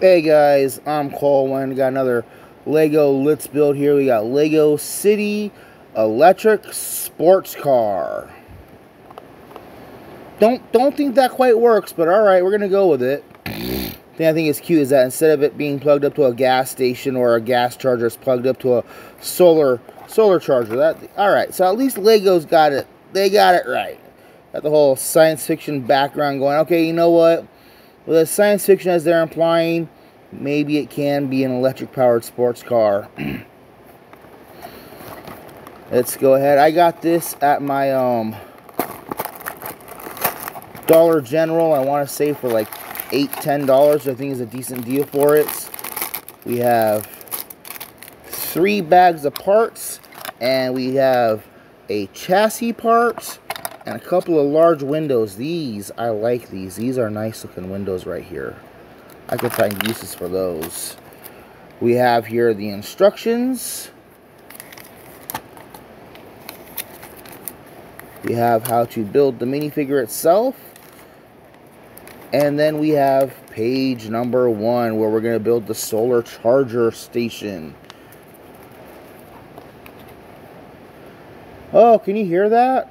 Hey guys, I'm Colin. We got another Lego Let's Build here. We got Lego City Electric Sports Car. Don't think that quite works, but alright, we're gonna go with it. The thing I think is cute is that instead of it being plugged up to a gas station or a gas charger, it's plugged up to a solar charger. Alright, so at least Lego's got it. They got it right. Got the whole science fiction background going. Okay, you know what? With a science fiction as they're implying, maybe it can be an electric-powered sports car. Let's go ahead. I got this at my Dollar General. I want to say for like $8–10. I think is a decent deal for it. We have 3 bags of parts, and we have a chassis part and a couple of large windows. I like these. These are nice looking windows right here. I could find uses for those. We have here the instructions. We have how to build the minifigure itself. And then we have page number 1, where we're going to build the solar charger station. Oh, can you hear that?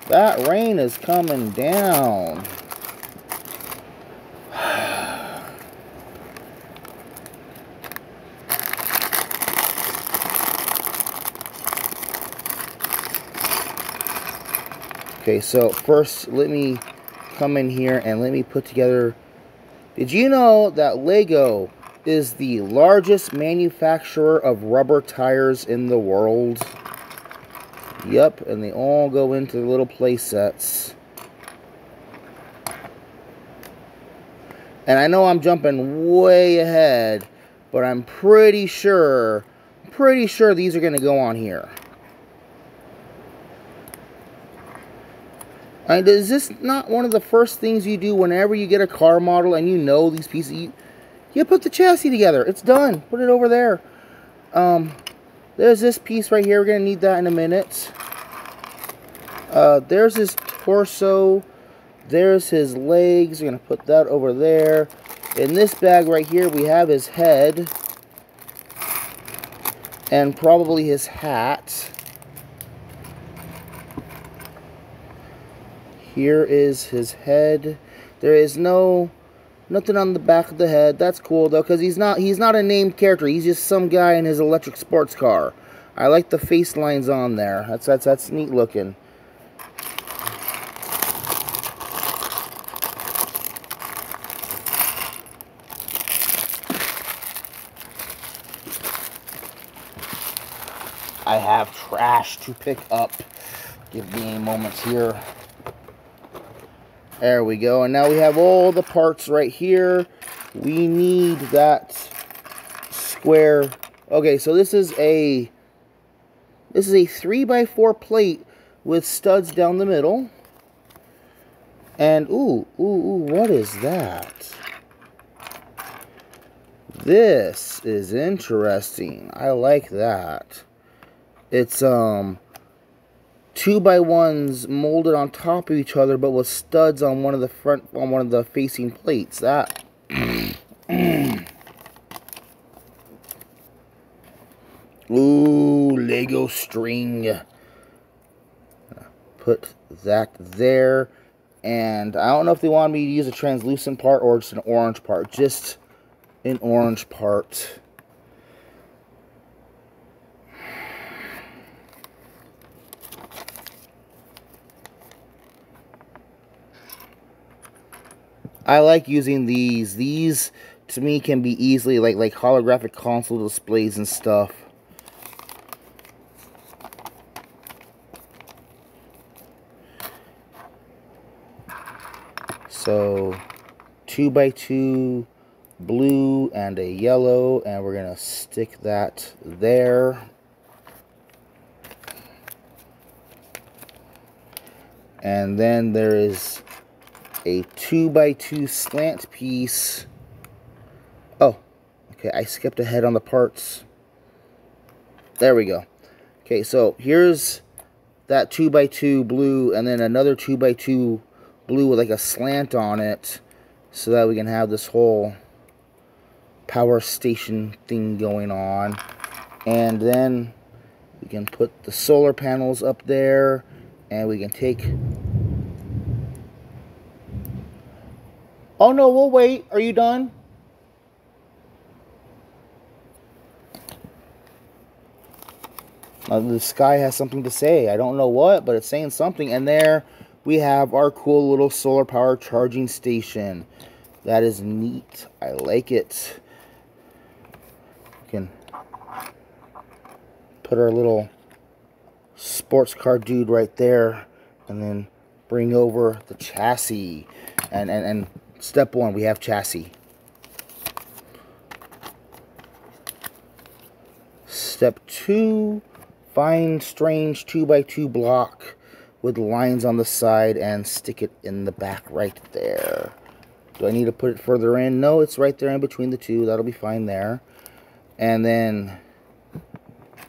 That rain is coming down. Okay, so first let me come in here and let me put together. Did you know that Lego is the largest manufacturer of rubber tires in the world? Yep, and they all go into the little play sets. And I know I'm jumping way ahead, but I'm pretty sure these are going to go on here. Is this not one of the first things you do whenever you get a car model and you know these pieces? You put the chassis together. It's done. Put it over there. There's this piece right here. We're going to need that in a minute. There's his torso. There's his legs. We're going to put that over there. In this bag right here, we have his head. And probably his hat. Here is his head. There is nothing on the back of the head. That's cool though, because he's not a named character. He's just some guy in his electric sports car. I like the face lines on there. That's neat looking. I have trash to pick up. Give me a moment here. There we go. And now we have all the parts right here. We need that square. Okay, so this is a 3x4 plate with studs down the middle. And ooh, what is that? This is interesting. I like that. It's 2x1s molded on top of each other, but with studs on one of the facing plates. That ooh, Lego string. Put that there, and I don't know if they want me to use a translucent part or just an orange part. Just an orange part. I like using these. These, to me, can be easily like holographic console displays and stuff. So, 2x2 blue and a yellow, and we're going to stick that there. And then there is a 2x2 slant piece. Oh, okay, I skipped ahead on the parts. There we go. Okay, so here's that 2x2 blue, and then another 2x2 blue with like a slant on it, so that we can have this whole power station thing going on. And then we can put the solar panels up there, and we can take... Oh no, we'll wait. Are you done? The sky has something to say. I don't know what, but it's saying something. And there we have our cool little solar power charging station. That is neat. I like it. We can put our little sports car dude right there, and then bring over the chassis. And step one, we have chassis. Step two, find strange 2x2 block with lines on the side and stick it in the back right there. Do I need to put it further in? No, it's right there in between the two. That'll be fine there. And then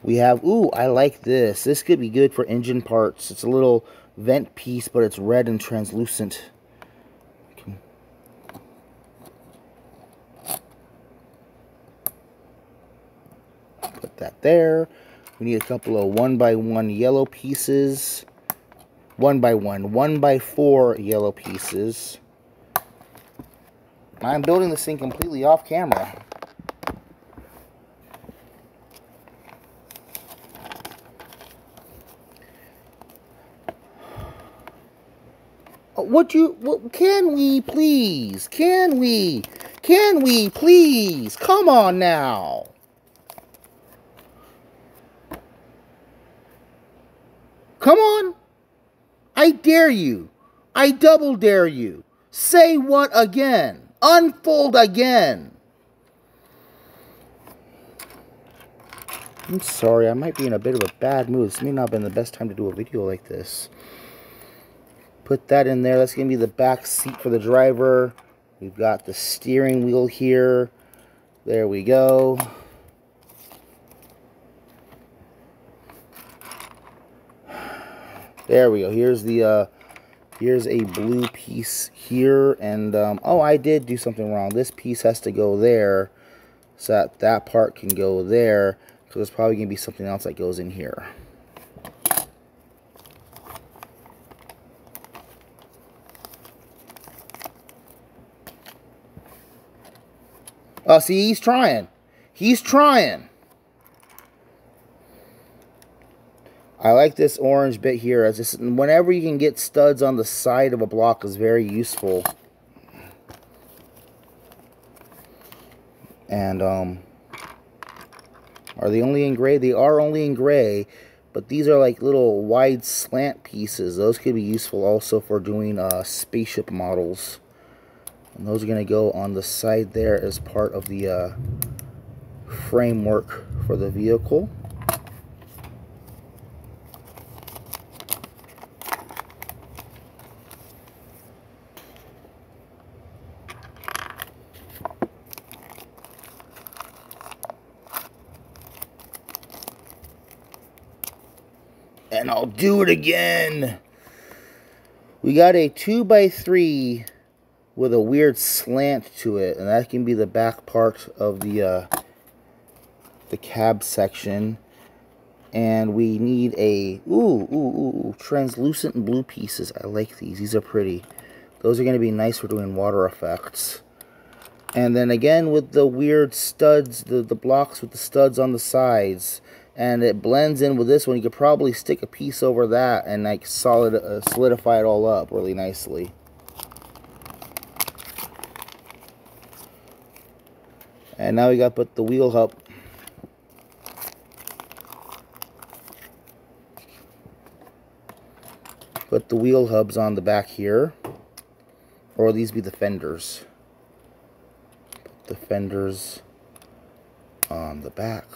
we have, ooh, I like this. This could be good for engine parts. It's a little vent piece, but it's red and translucent. Put that there. We need a couple of 1x1 yellow pieces. 1x4 yellow pieces. I'm building this thing completely off camera. Can we please? Can we please? Come on now. Come on. I dare you. I double dare you. Say what again? Unfold again. I'm sorry, I might be in a bit of a bad mood. This may not have been the best time to do a video like this. Put that in there. That's going to be the back seat for the driver. We've got the steering wheel here. There we go. There we go. Here's a blue piece here, and oh, I did do something wrong. This piece has to go there, so that part can go there. So there's probably gonna be something else that goes in here. Oh, see, he's trying. He's trying. I like this orange bit here. As this, whenever you can get studs on the side of a block is very useful. And are they only in gray? They are only in gray, but these are like little wide slant pieces. Those could be useful also for doing spaceship models. And those are going to go on the side there as part of the framework for the vehicle. And I'll do it again. We got a 2x3 with a weird slant to it, and that can be the back part of the cab section. And we need a translucent blue pieces. I like these. These are pretty. Those are going to be nice for doing water effects. And then again with the weird studs, the blocks with the studs on the sides. And it blends in with this one. You could probably stick a piece over that and like solidify it all up really nicely. And now we got to put the wheel hub. Put the wheel hubs on the back here. Or these be the fenders. Put the fenders on the back.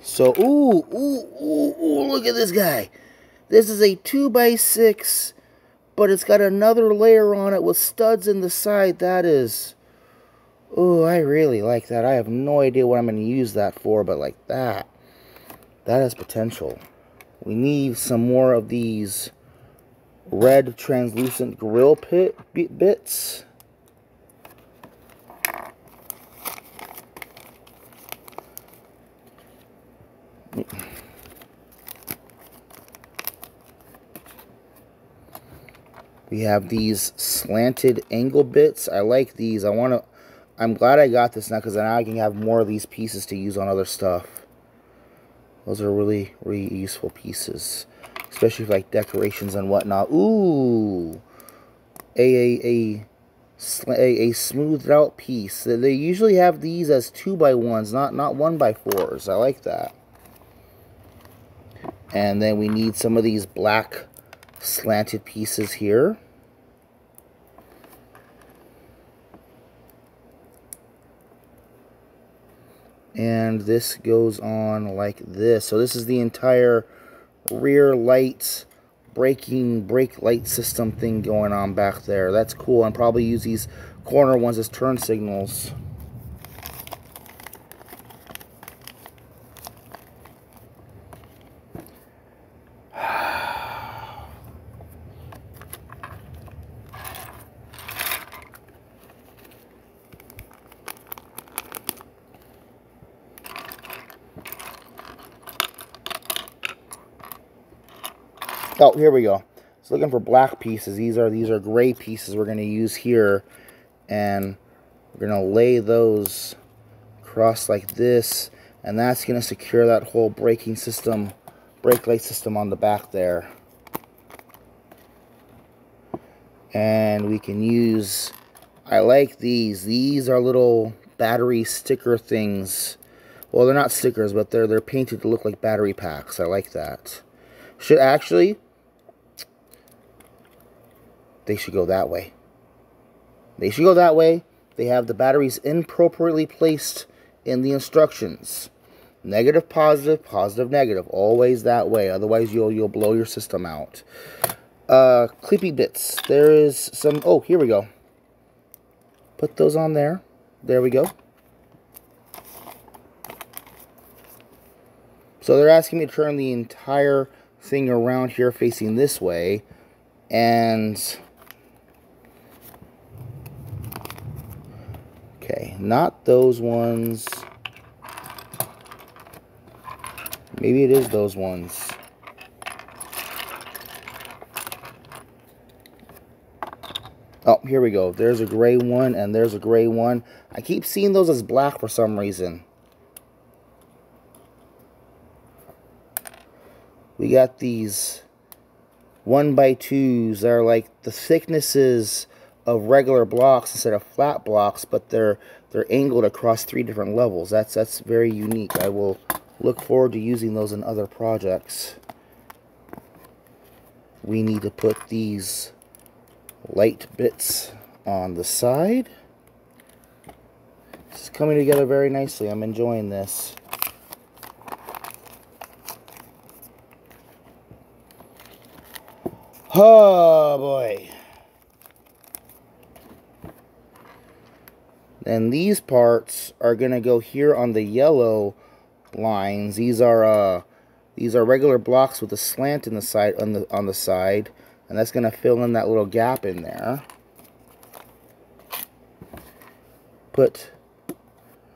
So, look at this guy. This is a 2x6, but it's got another layer on it with studs in the side. That is, I really like that. I have no idea what I'm going to use that for, but like that has potential. We need some more of these red translucent grill bits. We have these slanted angle bits. I like these. I'm glad I got this now because now I can have more of these pieces to use on other stuff. Those are really, really useful pieces, especially for like decorations and whatnot. Ooh, a smoothed out piece. They usually have these as 2x1s, not 1x4s. I like that. And then we need some of these black slanted pieces here. And this goes on like this. So this is the entire rear lights, brake light system thing going on back there. That's cool. And probably use these corner ones as turn signals. Oh, here we go. So looking for black pieces. These are gray pieces we're going to use here, and we're going to lay those across like this, and that's going to secure that whole brake light system on the back there. And we can use, I like these. These are little battery sticker things. Well, they're not stickers, but they're painted to look like battery packs. I like that. They should go that way. They should go that way. They have the batteries inappropriately placed in the instructions. Negative, positive, positive, negative. Always that way. Otherwise, you'll blow your system out. Clippy bits. There is some... Oh, here we go. Put those on there. There we go. So they're asking me to turn the entire thing around here facing this way. And... okay, not those ones. Maybe it is those ones. Oh, here we go. There's a gray one, and there's a gray one. I keep seeing those as black for some reason. We got these 1x2s that are like the thicknesses of regular blocks instead of flat blocks, but they're angled across 3 different levels. That's very unique. I will look forward to using those in other projects. We need to put these light bits on the side. This is coming together very nicely. I'm enjoying this. Oh boy. And these parts are going to go here on the yellow lines. These are regular blocks with a slant in the side on the side, and that's going to fill in that little gap in there. Put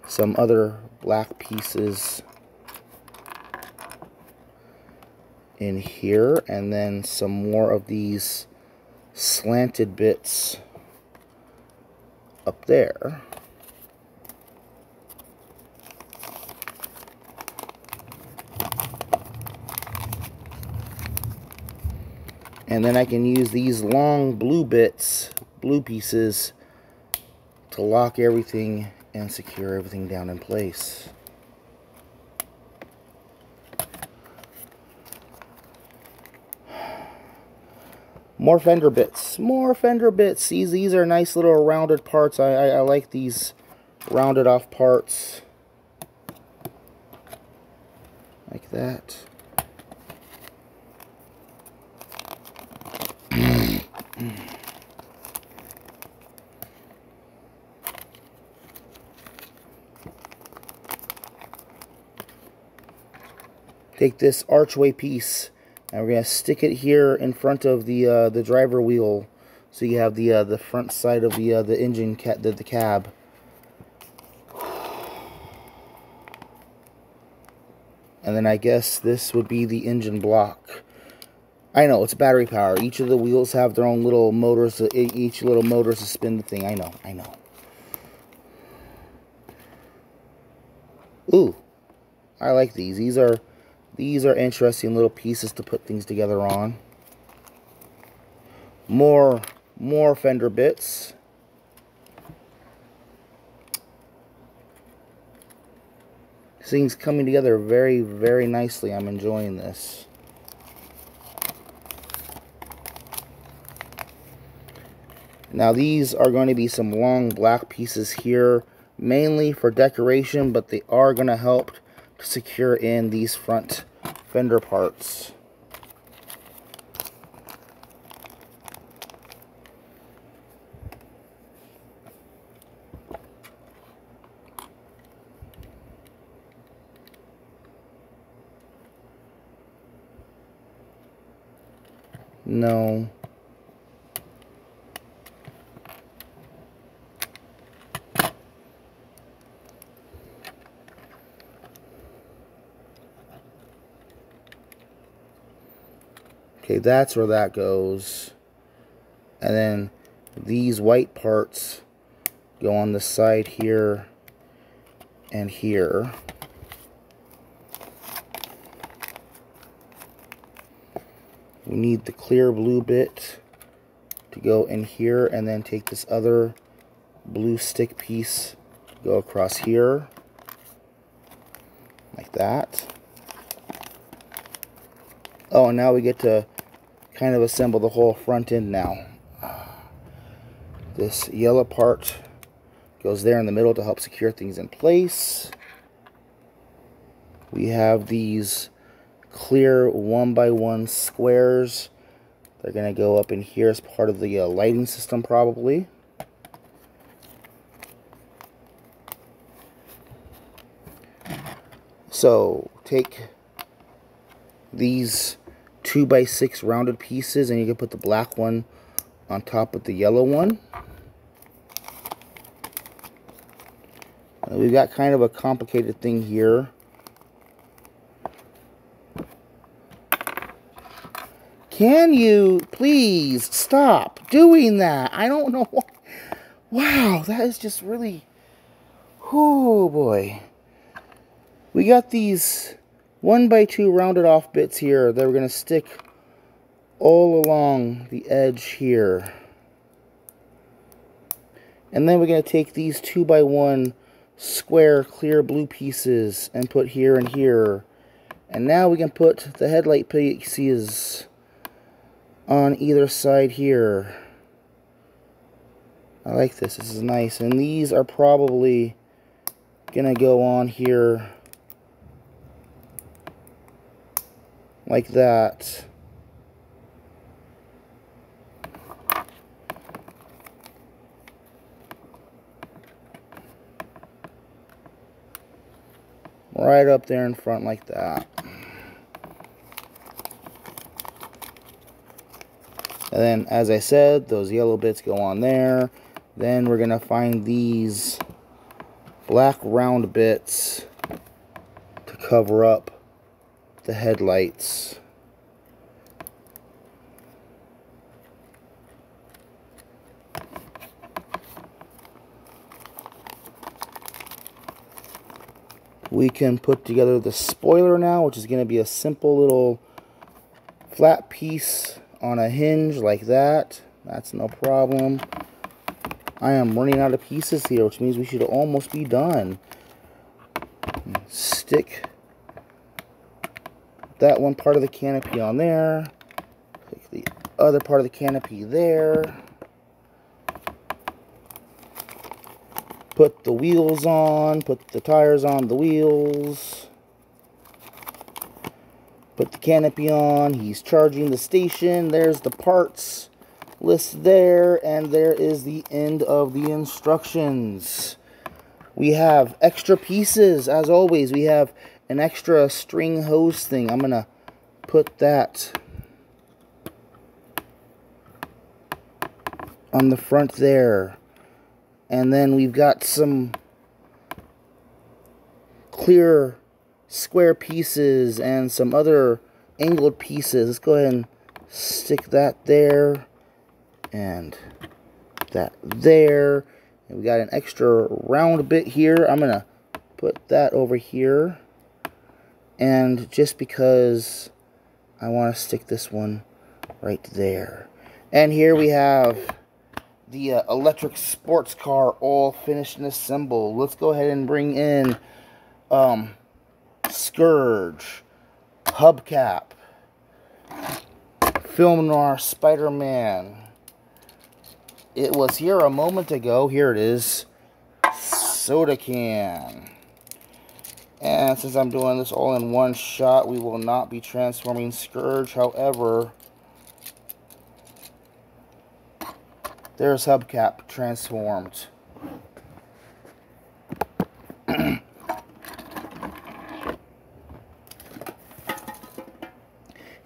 some other black pieces in here, and then some more of these slanted bits up there. And then I can use these long blue pieces, to lock everything and secure everything down in place. More fender bits. More fender bits. These are nice little rounded parts. I like these rounded off parts. Like that. Take this archway piece And we're going to stick it here in front of the driver wheel, so you have the front side of the engine the cab. And then I guess this would be the engine block. I know, it's battery power. Each of the wheels have their own little motors, each little motor to spin the thing. I know. Ooh, I like these. These are interesting little pieces to put things together on. More fender bits. This thing's coming together very, very nicely. I'm enjoying this. Now these are going to be some long black pieces here, mainly for decoration, but they are going to help to secure in these front fender parts. No. Okay, that's where that goes. And then these white parts go on the side here and here. We need the clear blue bit to go in here, and then take this other blue stick piece, go across here, like that. Oh, and now we get to kind of assemble the whole front end now. This yellow part goes there in the middle to help secure things in place. We have these clear 1x1 squares. They're going to go up in here as part of the lighting system, probably. So take these 2x6 rounded pieces, and you can put the black one on top of the yellow one. We've got kind of a complicated thing here. Can you please stop doing that? I don't know what. Wow, that is just really. Oh boy. We got these 1x2 rounded off bits here that we're going to stick all along the edge here. And then we're going to take these 2x1 square clear blue pieces and put here and here. And now we can put the headlight pieces on either side here. I like this. This is nice. And these are probably going to go on here like that. Right up there in front like that. And then, as I said, those yellow bits go on there. Then we're going to find these black round bits to cover up the headlights. We can put together the spoiler now, which is going to be a simple little flat piece on a hinge like that. That's no problem. I am running out of pieces here, which means we should almost be done. Stick that one part of the canopy on there. Take the other part of the canopy there. Put the wheels on. Put the tires on the wheels. Put the canopy on. He's charging the station. There's the parts list there. And there is the end of the instructions. We have extra pieces, as always. We have an extra string hose thing. I'm going to put that on the front there. And then we've got some clear square pieces and some other angled pieces. Let's go ahead and stick that there and that there. And we got an extra round bit here. I'm gonna put that over here, and just because I want to stick this one right there. And here we have the electric sports car all finished and assembled. Let's go ahead and bring in Scourge, Hubcap, Film Noir Spider-Man. It was here a moment ago. Here it is. Soda can. And since I'm doing this all in one shot, we will not be transforming Scourge. However, there's Hubcap transformed.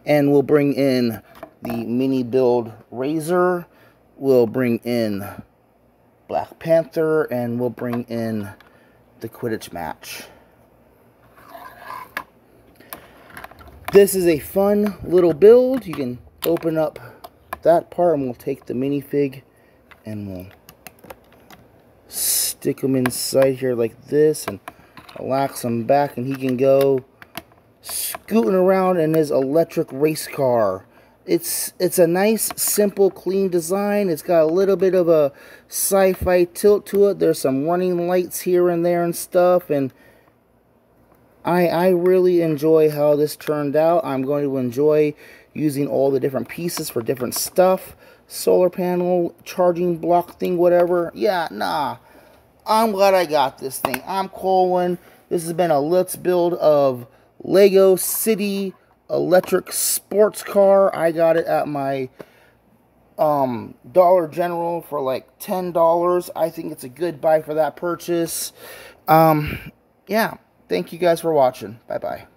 And we'll bring in the mini build Razor. We'll bring in Black Panther, and we'll bring in the Quidditch match. This is a fun little build. You can open up that part, and we'll take the minifig and we'll stick him inside here like this and relax him back, and he can go scooting around in his electric race car. It's a nice, simple, clean design. It's got a little bit of a sci-fi tilt to it. There's some running lights here and there and stuff, and I really enjoy how this turned out. I'm going to enjoy using all the different pieces for different stuff. Solar panel, charging block thing, whatever. Yeah, nah. I'm glad I got this thing. I'm Colin. This has been a Let's Build of Lego City electric sports car. I got it at my Dollar General for like $10. I think it's a good buy for that purchase. Yeah. Thank you guys for watching. Bye-bye.